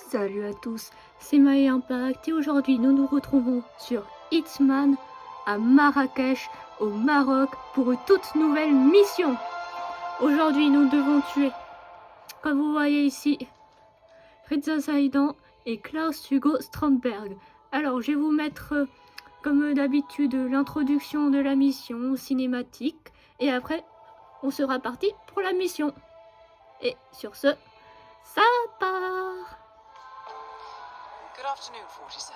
Salut à tous, c'est My Impact et aujourd'hui nous nous retrouvons sur Hitman à Marrakech au Maroc pour une toute nouvelle mission. Aujourd'hui nous devons tuer, comme vous voyez ici, Reza Zaidan et Klaus Hugo Strandberg. Alors je vais vous mettre comme d'habitude l'introduction de la mission cinématique et après on sera parti pour la mission. Et sur ce, ça part! Good afternoon, 47.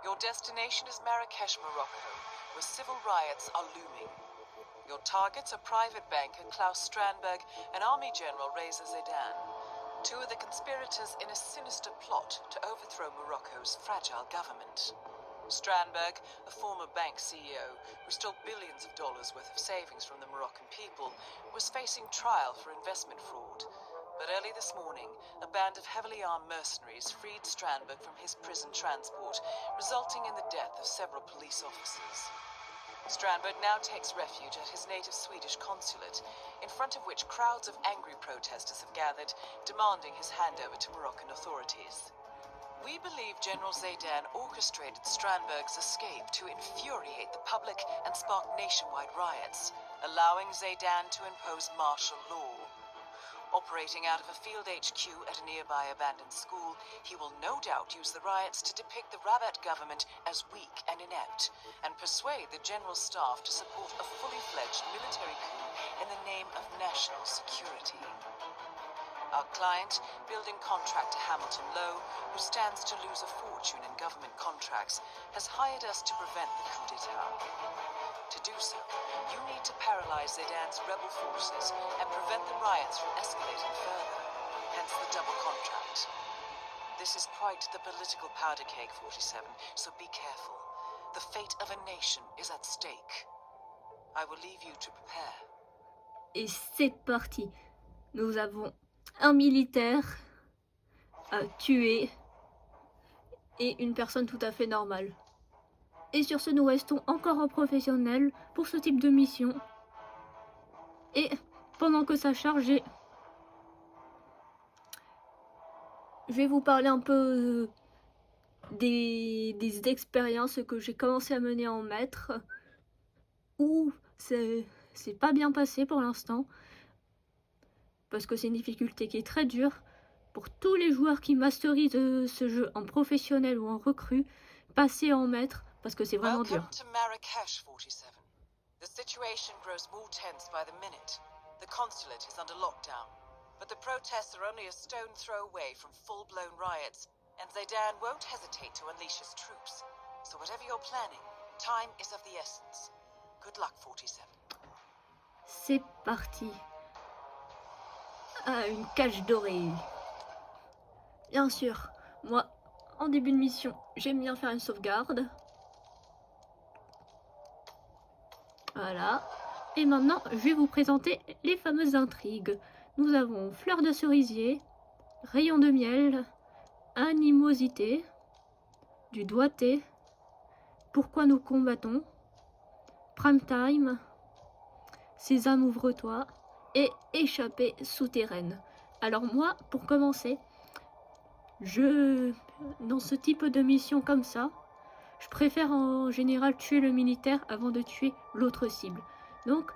Your destination is Marrakesh, Morocco, where civil riots are looming. Your targets are private banker Klaus Strandberg and Army General Reza Zaidan, two of the conspirators in a sinister plot to overthrow Morocco's fragile government. Strandberg, a former bank CEO who stole billions of dollars worth of savings from the Moroccan people, was facing trial for investment fraud. But early this morning, a band of heavily armed mercenaries freed Strandberg from his prison transport, resulting in the death of several police officers. Strandberg now takes refuge at his native Swedish consulate, in front of which crowds of angry protesters have gathered, demanding his handover to Moroccan authorities. We believe General Zaidan orchestrated Strandberg's escape to infuriate the public and spark nationwide riots, allowing Zaidan to impose martial law. Operating out of a field HQ at a nearby abandoned school, he will no doubt use the riots to depict the Rabat government as weak and inept, and persuade the general staff to support a fully fledged military coup in the name of national security. Our client, building contractor Hamilton Lowe, who stands to lose a fortune in government contracts, has hired us to prevent the coup d'etat. To do so, you need to paralyze Zaidan's rebel forces and prevent the riots from escalating further, hence the double contract. This is quite the political powder keg, 47, so be careful. The fate of a nation is at stake. I will leave you to prepare. Et c'est parti. Nous avons un militaire à tuer et une personne tout à fait normale. Et sur ce, nous restons encore en professionnel pour ce type de mission. Et pendant que ça charge, je vais vous parler un peu des expériences que j'ai commencé à mener en maître, où c'est pas bien passé pour l'instant, parce que c'est une difficulté qui est très dure. Pour tous les joueurs qui masterisent ce jeu en professionnel ou en recrue, passer en maître, parce que c'est vraiment dur. Welcome to Marrakesh, 47. The situation grows more tense by the minute. The consulate is under lockdown, but the protests are only a stone throw away from full-blown riots, and Zaidan won't hesitate to unleash his troops. So whatever you're planning, time is of the essence. Good luck, 47. C'est parti. Ah, une cage dorée. Bien sûr, moi, en début de mission, j'aime bien faire une sauvegarde. Voilà. Et maintenant, je vais vous présenter les fameuses intrigues. Nous avons fleur de cerisier, rayon de miel, animosité, du doigté, pourquoi nous combattons, prime time, sésame ouvre-toi et échappée souterraine. Alors moi, pour commencer, dans ce type de mission comme ça, je préfère en général tuer le militaire avant de tuer l'autre cible. Donc,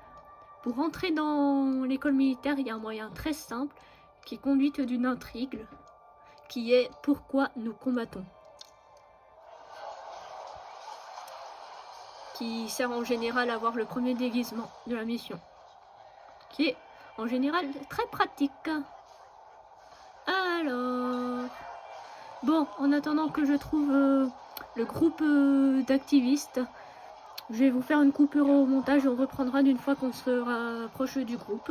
pour entrer dans l'école militaire, il y a un moyen très simple qui est conduite d'une intrigue, qui est pourquoi nous combattons. Qui sert en général à avoir le premier déguisement de la mission. Qui est en général très pratique. Alors... Bon, en attendant que je trouve le groupe d'activistes, je vais vous faire une coupure au montage et on reprendra d'une fois qu'on se rapproche du groupe.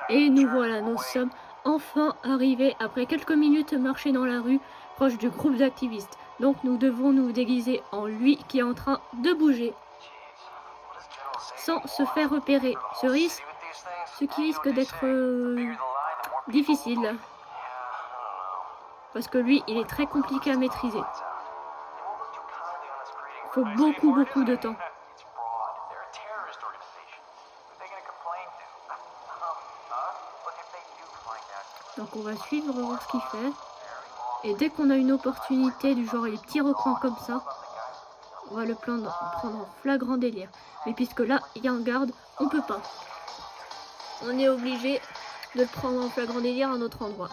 Et nous voilà, nous sommes enfin arrivés après quelques minutes marcher dans la rue proche du groupe d'activistes. Donc nous devons nous déguiser en lui qui est en train de bouger sans se faire repérer. Ce qui risque d'être difficile. Parce que lui, il est très compliqué à maîtriser. Il faut beaucoup de temps. Donc on va suivre, voir ce qu'il fait. Et dès qu'on a une opportunité du genre les petits recoins comme ça, on va le prendre en flagrant délire. Mais puisque là, il y a un garde, on peut pas. On est obligé de le prendre en flagrant délire à un autre endroit.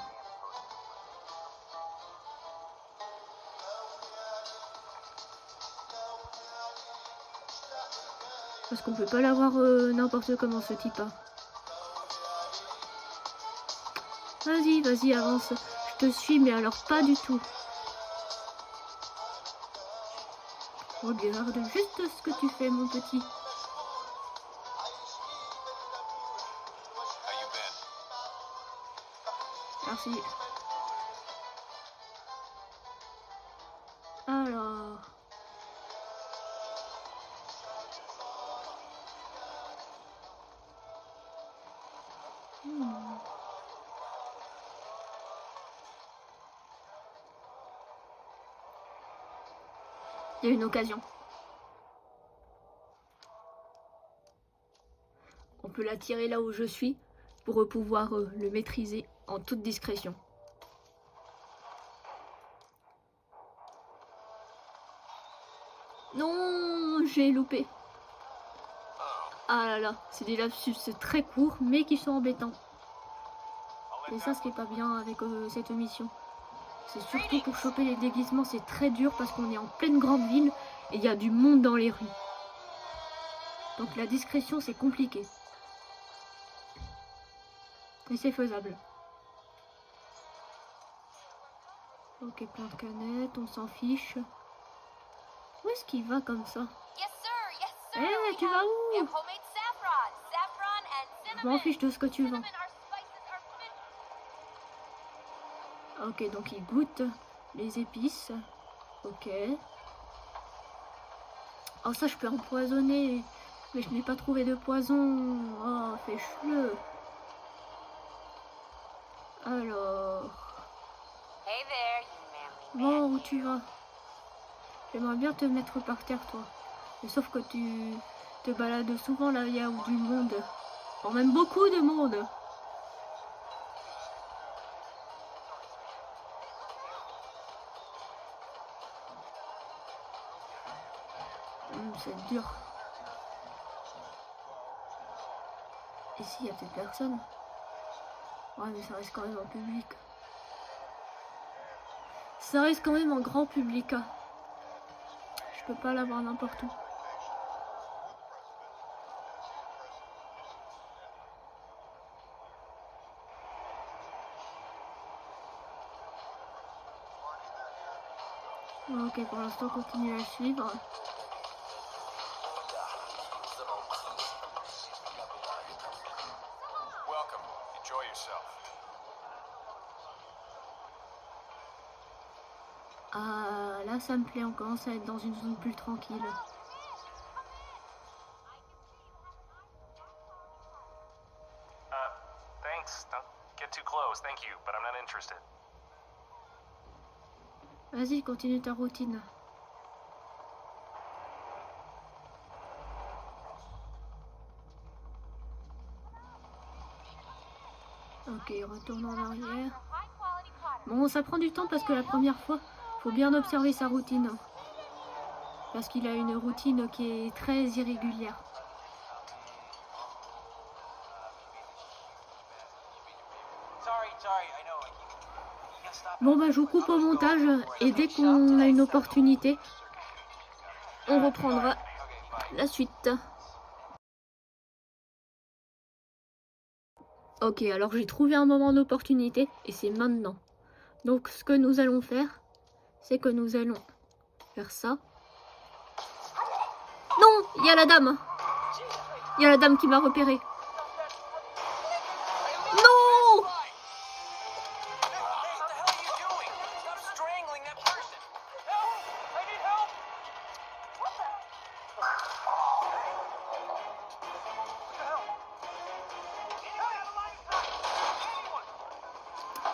Parce qu'on peut pas l'avoir n'importe comment ce type. Hein. Vas-y, vas-y, avance. Je te suis, mais alors pas du tout. Regarde juste ce que tu fais, mon petit. Merci. Alors... Il y a une occasion. On peut l'attirer là où je suis pour pouvoir le maîtriser en toute discrétion. Non, j'ai loupé. Ah là là, c'est des lapsus très courts mais qui sont embêtants. Et ça, ce qui est pas bien avec cette mission. C'est surtout pour choper les déguisements, c'est très dur parce qu'on est en pleine grande ville et il y a du monde dans les rues. Donc la discrétion, c'est compliqué. Mais c'est faisable. Ok, plein de canettes, on s'en fiche. Où est-ce qu'il va comme ça? Eh, hey, tu vas où? Je m'en fiche de ce que tu vends. Ok, donc il goûte les épices. Ok. Oh, ça, je peux empoisonner. Mais je n'ai pas trouvé de poison. Oh, fais-le. Alors... Bon, où tu vas? J'aimerais bien te mettre par terre, toi. Mais sauf que tu te balades souvent là, il y a du monde. Or même beaucoup de monde. C'est dur. Ici, il y a peut-être personne. Ouais, mais ça reste quand même en public. Ça reste quand même en grand public. Je peux pas l'avoir n'importe où. Ok, pour l'instant, continue à suivre. Ah, là, ça me plaît, on commence à être dans une zone plus tranquille. Vas-y, continue ta routine. Ok, retourne en arrière. Bon, ça prend du temps parce que la première fois, faut bien observer sa routine. Parce qu'il a une routine qui est très irrégulière. Bon bah je vous coupe au montage et dès qu'on a une opportunité, on reprendra la suite. Ok, alors j'ai trouvé un moment d'opportunité et c'est maintenant. Donc ce que nous allons faire, c'est que nous allons faire ça. Non, il y a la dame. Il y a la dame qui m'a repéré. Non!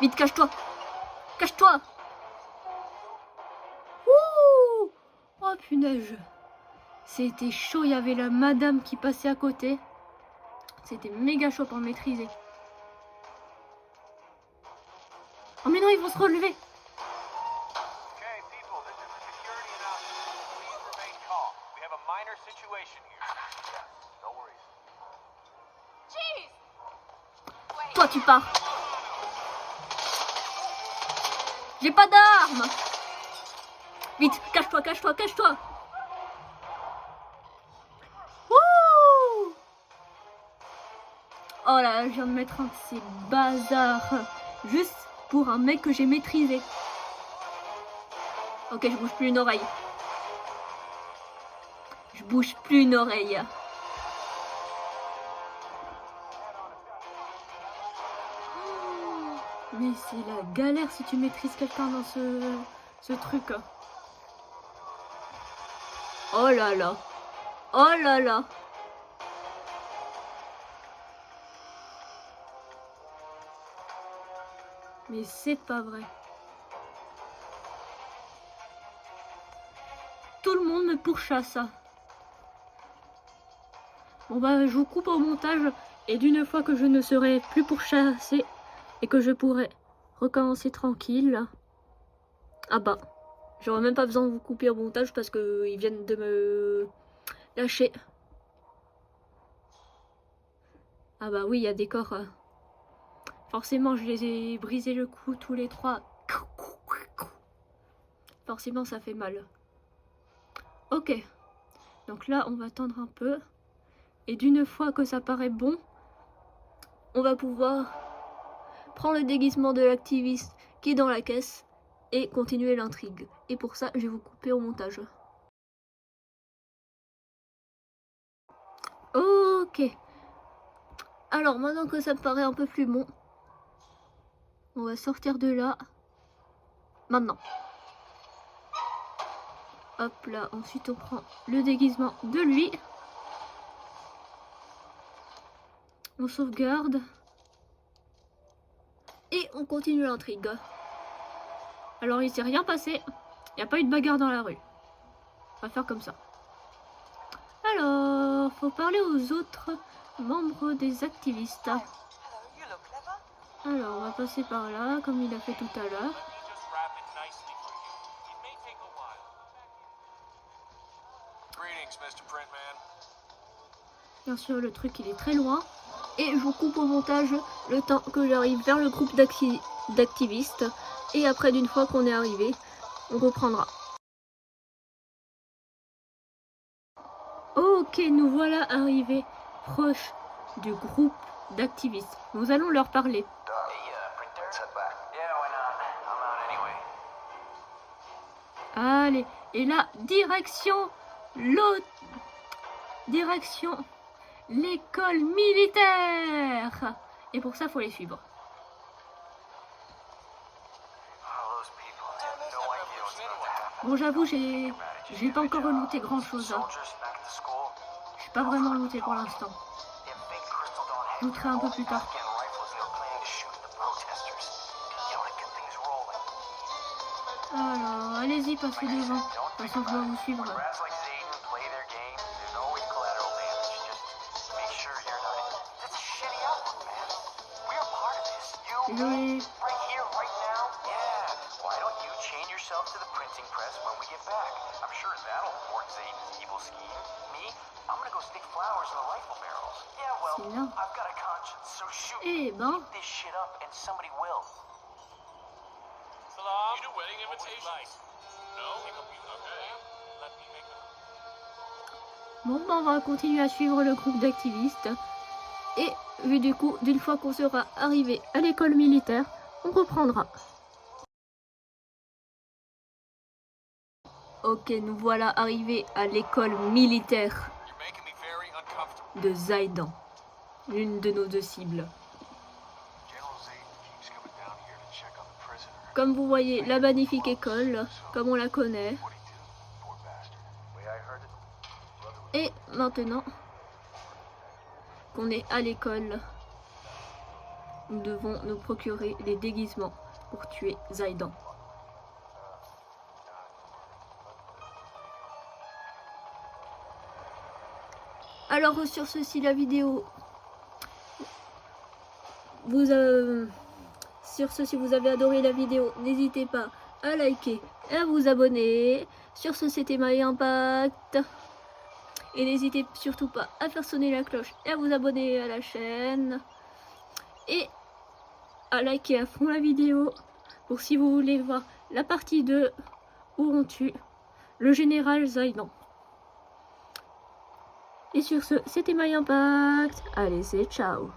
Vite, cache-toi! Cache-toi! Ouh! Oh punaise! C'était chaud, il y avait la madame qui passait à côté. C'était méga chaud pour maîtriser. Oh mais non, ils vont se relever. Okay, people, this is the security announcement. Please remain calm. We have a minor situation here. Yeah, no worries. Toi, tu pars. J'ai pas d'armes. Vite, cache-toi, cache-toi, cache-toi. Wouh! Oh là, je viens de mettre un de ces bazars. Juste pour un mec que j'ai maîtrisé. Ok, je bouge plus une oreille. Je bouge plus une oreille. Mais c'est la galère si tu maîtrises quelqu'un dans ce truc. Oh là là. Oh là là. Mais c'est pas vrai. Tout le monde me pourchasse. Bon bah je vous coupe au montage et d'une fois que je ne serai plus pourchassée et que je pourrai recommencer tranquille. Ah bah, j'aurais même pas besoin de vous couper au montage parce que ils viennent de me lâcher. Ah bah oui, il y a des corps. Forcément, je les ai brisé le cou tous les trois. Forcément, ça fait mal. Ok. Donc là, on va attendre un peu. Et d'une fois que ça paraît bon, on va pouvoir prendre le déguisement de l'activiste qui est dans la caisse et continuer l'intrigue. Et pour ça, je vais vous couper au montage. Ok. Alors, maintenant que ça me paraît un peu plus bon, on va sortir de là. Maintenant. Hop là, ensuite on prend le déguisement de lui. On sauvegarde. Et on continue l'intrigue. Alors il s'est rien passé. Il n'y a pas eu de bagarre dans la rue. On va faire comme ça. Alors, faut parler aux autres membres des activistes. Alors, on va passer par là, comme il a fait tout à l'heure. Bien sûr, le truc il est très loin. Et je vous coupe au montage le temps que j'arrive vers le groupe d'activistes. Et après, d'une fois qu'on est arrivé, on reprendra. Ok, nous voilà arrivés proche du groupe d'activistes. Nous allons leur parler. Allez, et là, direction l'école militaire. Et pour ça, faut les suivre. Bon, j'avoue, j'ai pas encore remonté grand chose. J'ai pas vraiment remonté pour l'instant. Je looterai un peu plus tard. Alors, allez-y, passez devant. De toute façon, je dois vous suivre. Désolé. C'est là. Eh ben. Bon, ben, on va continuer à suivre le groupe d'activistes. Et du coup, d'une fois qu'on sera arrivé à l'école militaire, on reprendra. Ok, nous voilà arrivés à l'école militaire de Zaidan, l'une de nos deux cibles. Comme vous voyez, la magnifique école, comme on la connaît. Et maintenant qu'on est à l'école, nous devons nous procurer des déguisements pour tuer Zaidan. Alors sur ceci la vidéo Sur ce, si vous avez adoré la vidéo, n'hésitez pas à liker et à vous abonner. Sur ce, c'était My Impact. Et n'hésitez surtout pas à faire sonner la cloche et à vous abonner à la chaîne. Et à liker à fond la vidéo pour si vous voulez voir la partie 2 où on tue le général Zaidan. Et sur ce, c'était My Impact. Allez, c'est ciao.